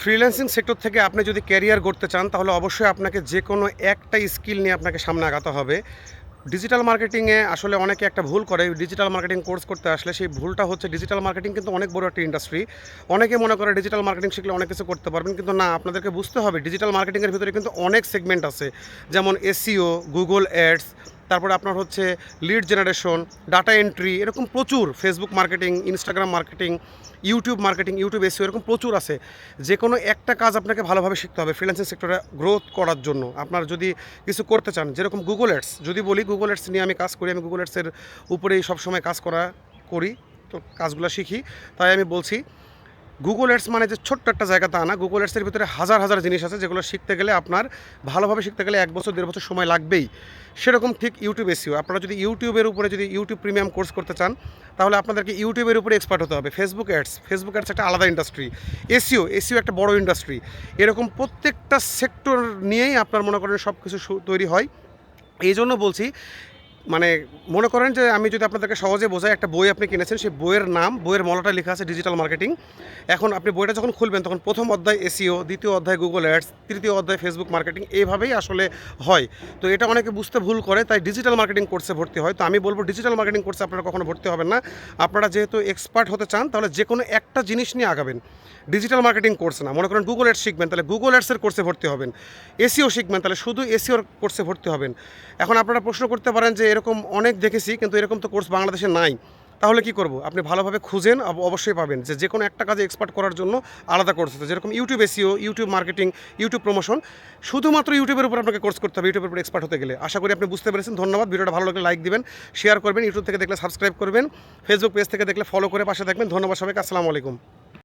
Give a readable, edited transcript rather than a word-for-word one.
Freelancing sector থেকে আপনি যদি ক্যারিয়ার গড়তে চান তাহলে অবশ্যই আপনাকে যে কোনো একটা স্কিল নিয়ে আপনাকে সামনে আগাতে হবে। ডিজিটাল মার্কেটিংয়ে আসলে অনেকে একটা ভুল করে, ডিজিটাল মার্কেটিং কোর্স করতে আসলে সেই ভুলটা হচ্ছে ডিজিটাল মার্কেটিং কিন্তু অনেক বড় একটা ইন্ডাস্ট্রি। অনেকে মনে করে ডিজিটাল মার্কেটিং শিখলে অনেক কিছু করতে পারবেন, কিন্তু না, আপনাদেরকে বুঝতে হবে ডিজিটাল মার্কেটিংয়ের ভিতরে কিন্তু অনেক সেগমেন্ট আছে, যেমন এসইও, গুগল অ্যাডস, তারপরে আপনার হচ্ছে লিড জেনারেশন, ডাটা এন্ট্রি, এরকম প্রচুর, Facebook marketing, Instagram marketing, YouTube marketing, YouTube SEO, এরকম প্রচুর আছে। যে কোনো একটা কাজ আপনাকে ভালোভাবে শিখতে হবে ফ্রিল্যান্সিং সেক্টরে গ্রোথ করার জন্য। আপনার যদি কিছু করতে চান, যেরকম গুগল অ্যাডস, যদি বলি গুগল অ্যাডস নিয়ে আমি কাজ করি, আমি গুগল অ্যাডসের উপরেই সবসময় কাজ করি, তো কাজগুলো শিখি। তাই আমি বলছি গুগল অ্যাডস মানে যে ছোট্ট একটা জায়গা তা না, গুগল অ্যাডসের ভিতরে হাজার হাজার জিনিস আছে যেগুলো শিখতে গেলে আপনার ভালোভাবে শিখতে গেলে 1 বছর 1.5 বছর সময় লাগবেই। সেরকম ঠিক ইউটিউব এসইও, আপনারা যদি ইউটিউবের উপরে যদি ইউটিউব প্রিমিয়াম কোর্স করতে চান তাহলে আপনাদেরকে ইউটিউবের উপরে এক্সপার্ট হতে হবে। ফেসবুক অ্যাডস একটা আলাদা ইন্ডাস্ট্রি, এসইও একটা বড় ইন্ডাস্ট্রি। এরকম প্রত্যেকটা সেক্টর নিয়েই আপনার মনে করেন সব কিছু তৈরি হয়। এই জন্য বলছি, মানে মনে করেন যে আমি যদি আপনাদেরকে সহজে বোঝাই, একটা বই আপনি কিনেছেন, সেই বইয়ের নাম, বইয়ের মলাটা লেখা আছে ডিজিটাল মার্কেটিং। এখন আপনি বইটা যখন খুলবেন তখন প্রথম অধ্যায় এসইও, দ্বিতীয় অধ্যায় গুগল অ্যাডস, তৃতীয় অধ্যায় ফেসবুক মার্কেটিং, এইভাবেই আসলে হয়। তো এটা অনেকে বুঝতে ভুল করে, তাই ডিজিটাল মার্কেটিং কোর্সে ভর্তি হয়। তো আমি বলবো ডিজিটাল মার্কেটিং কোর্সে আপনারা কখনো ভর্তি হবেন না। আপনারা যেহেতু এক্সপার্ট হতে চান তাহলে যে কোনো একটা জিনিস নিয়ে আগাবেন, ডিজিটাল মার্কেটিং কোর্স না। মনে করেন গুগল অ্যাডস শিখবেন, তাহলে গুগল অ্যাডসের কোর্সে ভর্তি হবেন। এসইও শিখবেন, তাহলে শুধু এসইওর কোর্সে ভর্তি হবেন। এখন আপনারা প্রশ্ন করতে পারেন যে এরকম অনেক দেখেছি কিন্তু এরকম তো কোর্স বাংলাদেশে নাই, তাহলে কি করব? আপনি ভালোভাবে খুঁজেন, অবশ্যই পাবেন যে কোনো একটা কাজে এক্সপার্ট করার জন্য আলাদা কোর্স আছে, যেরকম YouTube SEO, YouTube marketing, YouTube promotion. শুধুমাত্র ইউটিউবের উপর আপনাকে কোর্স করতে হবে, ইউটিউবের উপর এক্সপার্ট হতে গেলে। আশা করি আপনি বুঝতে পেরেছেন। ধন্যবাদ। ভিডিওটা ভালো লাগলে লাইক দিবেন, শেয়ার করবেন, ইউটিউব থেকে দেখলে সাবস্ক্রাইব করবেন, ফেসবুক পেজ থেকে দেখলে ফলো করে পাশে থাকবেন। ধন্যবাদ সবাইকে। আসসালামু আলাইকুম।